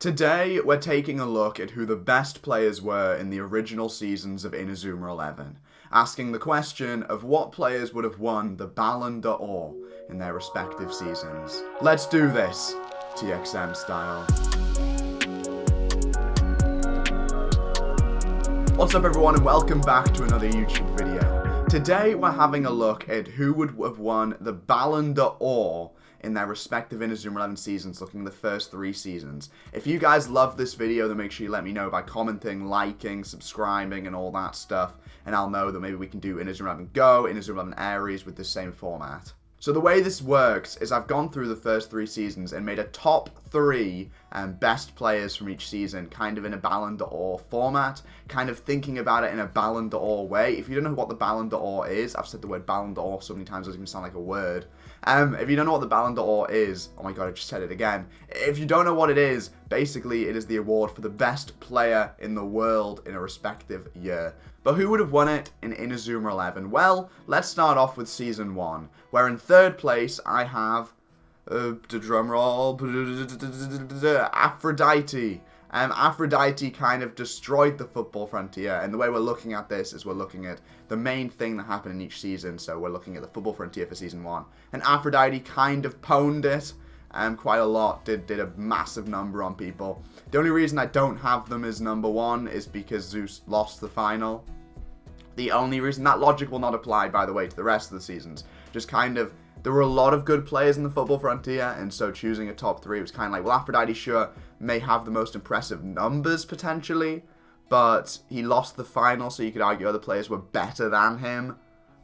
Today, we're taking a look at who the best players were in the original seasons of Inazuma 11, asking the question of what players would have won the BALLON d'OR in their respective seasons. Let's do this, TXM style. What's up everyone and welcome back to another YouTube video. Today we're having a look at who would have won the BALLON d'OR in their respective Inazuma 11 seasons, looking at the first 3 seasons. If you guys love this video, then make sure you let me know by commenting, liking, subscribing, and all that stuff, and I'll know that maybe we can do Inazuma 11 Go, Inazuma 11 Aries with the same format. So the way this works is I've gone through the first 3 seasons and made a top 3 best players from each season, kind of in a BALLON d'OR format, kind of thinking about it in a BALLON d'OR way. If you don't know what the BALLON d'OR is, I've said the word BALLON d'OR so many times it doesn't even sound like a word. If you don't know what the BALLON d'OR is, oh my god, I just said it again. If you don't know what it is, basically it is the award for the best player in the world in a respective year. But who would have won it in Inazuma 11? Well, let's start off with Season 1, where in 3rd place I have, drumroll, Aphrodite. Aphrodite kind of destroyed the football frontier, and the way we're looking at this is we're looking at the main thing that happened in each season, so we're looking at the football frontier for Season 1. And Aphrodite kind of pwned it, quite a lot, did a massive number on people. The only reason I don't have them as number 1 is because Zeus lost the final. The only reason, that logic will not apply, by the way, to the rest of the seasons. Just kind of, there were a lot of good players in the football frontier, and so choosing a top 3 was kind of like, well, Aphrodite sure may have the most impressive numbers, potentially, but he lost the final, so you could argue other players were better than him.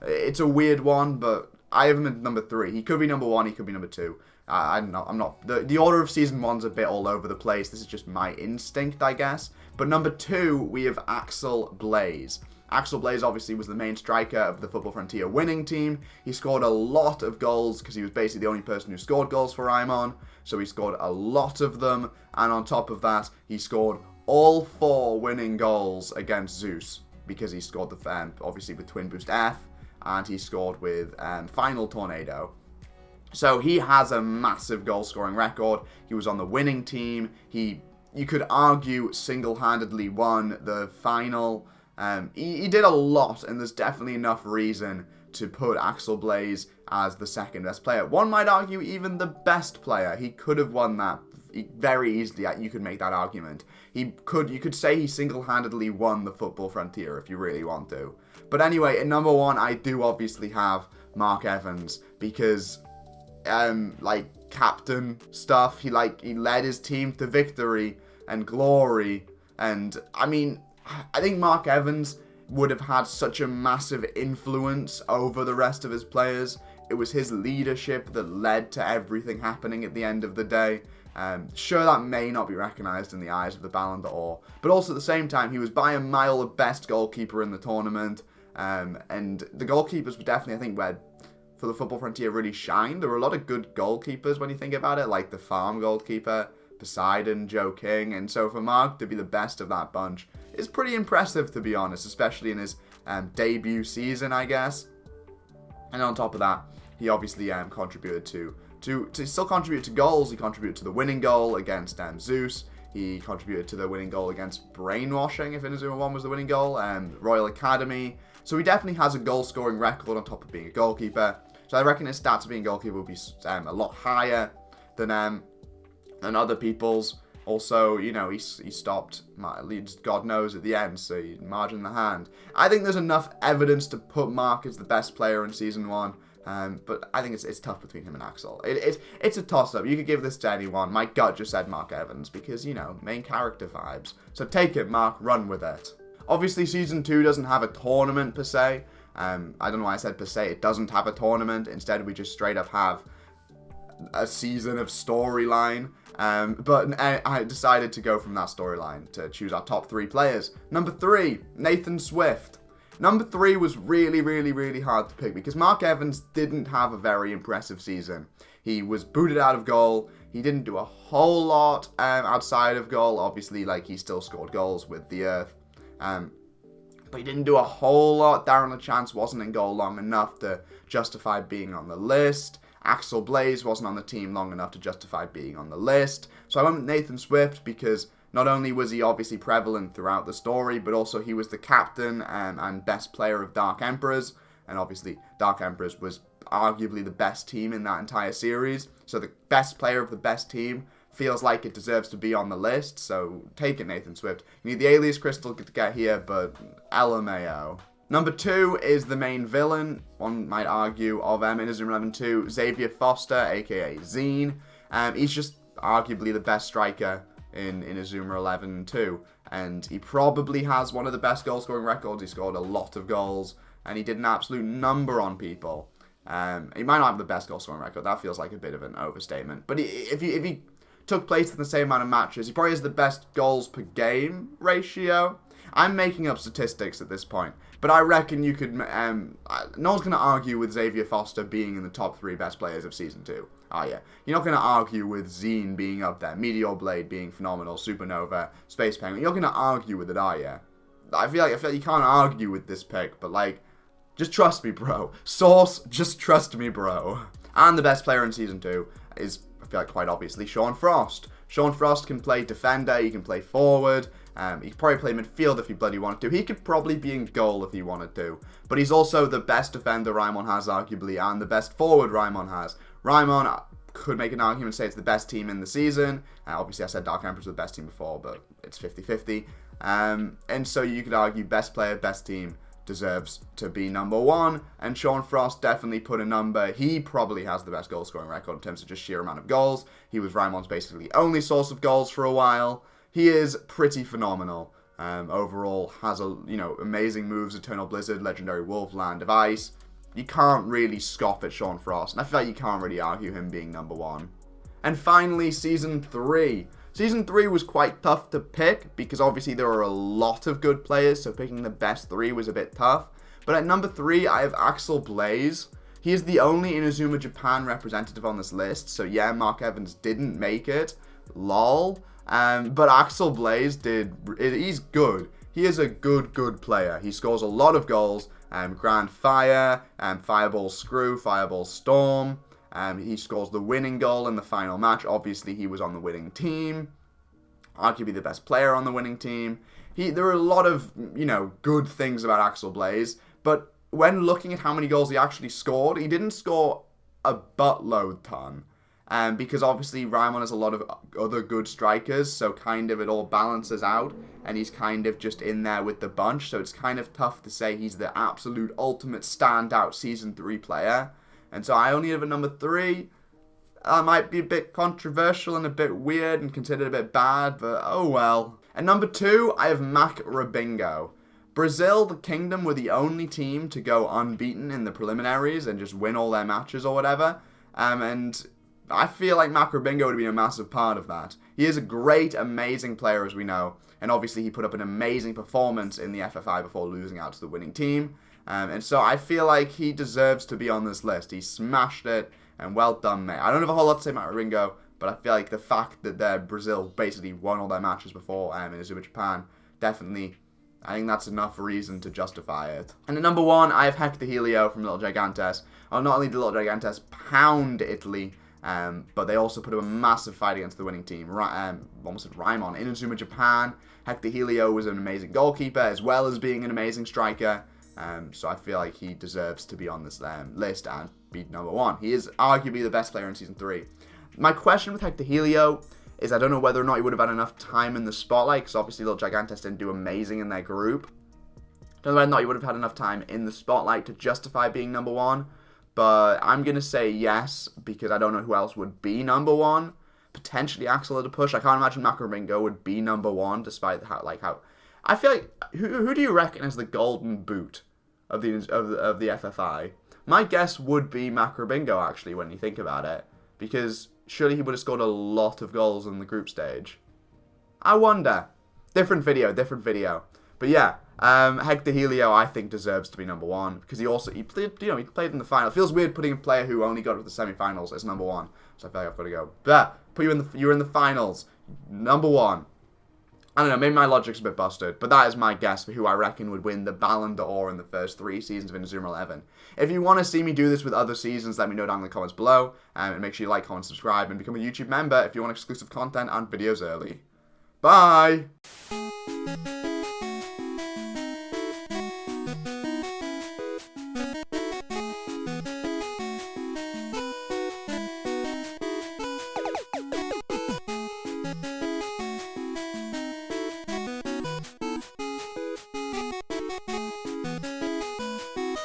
It's a weird one, but I have him at number 3. He could be number 1, he could be number 2. I'm not. The order of Season 1's a bit all over the place. This is just my instinct, I guess. But number 2, we have Axel Blaze. Axel Blaze obviously was the main striker of the Football Frontier winning team. He scored a lot of goals because he was basically the only person who scored goals for Raimon. So he scored a lot of them. And on top of that, he scored all 4 winning goals against Zeus because he scored the obviously with Twin Boost F, and he scored with Final Tornado. So he has a massive goal scoring record. He was on the winning team. You could argue single-handedly won the final. He did a lot, and there's definitely enough reason to put Axel Blaze as the second best player. One might argue even the best player. He could have won that very easily. You could make that argument. You could say he single-handedly won the Football Frontier if you really want to. But anyway, at number 1, I do obviously have Mark Evans because like captain stuff. He led his team to victory and glory, and I mean, I think Mark Evans would have had such a massive influence over the rest of his players. It was his leadership that led to everything happening at the end of the day. Sure, that may not be recognised in the eyes of the BALLON d'OR, but also at the same time, he was by a mile the best goalkeeper in the tournament, and the goalkeepers were definitely, I think, where for the Football Frontier really shined. There were a lot of good goalkeepers when you think about it, like the farm goalkeeper, Poseidon, Joe King, and so for Mark to be the best of that bunch is pretty impressive, to be honest, especially in his debut season, I guess. And on top of that, he obviously contributed to still contribute to goals. He contributed to the winning goal against Zeus. He contributed to the winning goal against Brainwashing, if Inazuma 1 was the winning goal, Royal Academy. So he definitely has a goal-scoring record on top of being a goalkeeper. So I reckon his stats of being a goalkeeper will be a lot higher than other people's. Also, you know, he stopped, God knows, at the end, so he margin the hand. I think there's enough evidence to put Mark as the best player in Season 1, but I think it's tough between him and Axel. It's a toss-up. You could give this to anyone. My gut just said Mark Evans, because, you know, main character vibes. So take it, Mark, run with it. Obviously, Season 2 doesn't have a tournament, per se. I don't know why I said per se. It doesn't have a tournament. Instead, we just straight up have a season of storyline. But I decided to go from that storyline to choose our top 3 players. Number 3, Nathan Swift. Number 3 was really, really, really hard to pick because Mark Evans didn't have a very impressive season. He was booted out of goal. He didn't do a whole lot outside of goal. Obviously, like, he still scored goals with the Earth. But he didn't do a whole lot. Darren LeChance wasn't in goal long enough to justify being on the list. Axel Blaze wasn't on the team long enough to justify being on the list. So I went with Nathan Swift because not only was he obviously prevalent throughout the story, but also he was the captain and best player of Dark Emperors. And obviously, Dark Emperors was arguably the best team in that entire series. So the best player of the best team feels like it deserves to be on the list. So take it, Nathan Swift. You need the Alias Crystal to get here, but LMAO. Number 2 is the main villain, one might argue, of Inazuma 11 2, Xavier Foster, aka Zine. He's just arguably the best striker in Inazuma 11 2, and he probably has one of the best goal scoring records. He scored a lot of goals, and he did an absolute number on people. He might not have the best goal scoring record, that feels like a bit of an overstatement, but if he took place in the same amount of matches, he probably has the best goals per game ratio. I'm making up statistics at this point, but I reckon you could, no one's going to argue with Xavier Foster being in the top 3 best players of Season 2. Oh yeah, you're not going to argue with Zine being up there, Meteor Blade being phenomenal, Supernova, Space Penguin. You're not going to argue with it, are you? I feel like you can't argue with this pick, but like, just trust me, bro. Source, just trust me, bro. And the best player in Season 2 is, I feel like, quite obviously, Sean Frost. Sean Frost can play defender, he can play forward, he could probably play midfield if he bloody wanted to. He could probably be in goal if he wanted to. But he's also the best defender Raimon has, arguably, and the best forward Raimon has. Raimon could make an argument and say it's the best team in the season. Obviously, I said Dark Emperors were the best team before, but it's 50-50. And so you could argue best player, best team deserves to be number 1. And Sean Frost definitely put a number. He probably has the best goal scoring record in terms of just sheer amount of goals. He was Raimon's basically only source of goals for a while. He is pretty phenomenal. Overall, has amazing moves: Eternal Blizzard, Legendary Wolf, Land of Ice. You can't really scoff at Sean Frost, and I feel like you can't really argue him being number 1. And finally, Season 3. Season 3 was quite tough to pick, because obviously there are a lot of good players, so picking the best 3 was a bit tough. But at number 3, I have Axel Blaze. He is the only Inazuma Japan representative on this list, so yeah, Mark Evans didn't make it. Lol. But Axel Blaze he's good. He is a good player. He scores a lot of goals. Grand Fire, Fireball Screw, Fireball Storm. He scores the winning goal in the final match. Obviously, he was on the winning team. Arguably the best player on the winning team. There are a lot of, good things about Axel Blaze. But when looking at how many goals he actually scored, he didn't score a buttload ton. Because obviously Raimon has a lot of other good strikers, so kind of it all balances out, and he's kind of just in there with the bunch, so it's kind of tough to say he's the absolute ultimate standout Season 3 player. And so I only have a number 3. That might be a bit controversial and a bit weird and considered a bit bad, but oh well. And number 2, I have Mac Rabingo. Brazil, the Kingdom, were the only team to go unbeaten in the preliminaries and just win all their matches or whatever. And I feel like Mac Rabingo would be a massive part of that. He is a great, amazing player, as we know. And obviously he put up an amazing performance in the FFI before losing out to the winning team. And so I feel like he deserves to be on this list. He smashed it, and well done, mate. I don't have a whole lot to say about Rabingo, but I feel like the fact that Brazil basically won all their matches before in Inazuma Japan, definitely, I think that's enough reason to justify it. And at number 1, I have Hectorlio from Little Gigantes. Not only did Little Gigantes pound Italy, but they also put up a massive fight against the winning team. Almost said Raimon. Inazuma Japan, Hectorlio was an amazing goalkeeper, as well as being an amazing striker. So I feel like he deserves to be on this list and be number 1. He is arguably the best player in Season 3. My question with Hectorlio is I don't know whether or not he would have had enough time in the spotlight, because obviously Little Gigantes didn't do amazing in their group. Don't know whether or not he would have had enough time in the spotlight to justify being number 1. But I'm going to say yes, because I don't know who else would be number 1. Potentially Axel at a push. I can't imagine Mac Rabingo would be number 1, despite how... I feel like... Who do you reckon is the golden boot of the FFI? My guess would be Mac Rabingo, actually, when you think about it. Because surely he would have scored a lot of goals in the group stage. I wonder. Different video. But yeah, Hectorlio, I think, deserves to be number 1 because he played in the final. It feels weird putting a player who only got to the semi-finals as number 1, so I feel like I've got to go. But you were in the finals, number 1. I don't know, maybe my logic's a bit busted, but that is my guess for who I reckon would win the Ballon d'Or in the first 3 seasons of Inazuma 11. If you want to see me do this with other seasons, let me know down in the comments below, and make sure you like, comment, subscribe, and become a YouTube member if you want exclusive content and videos early. Bye!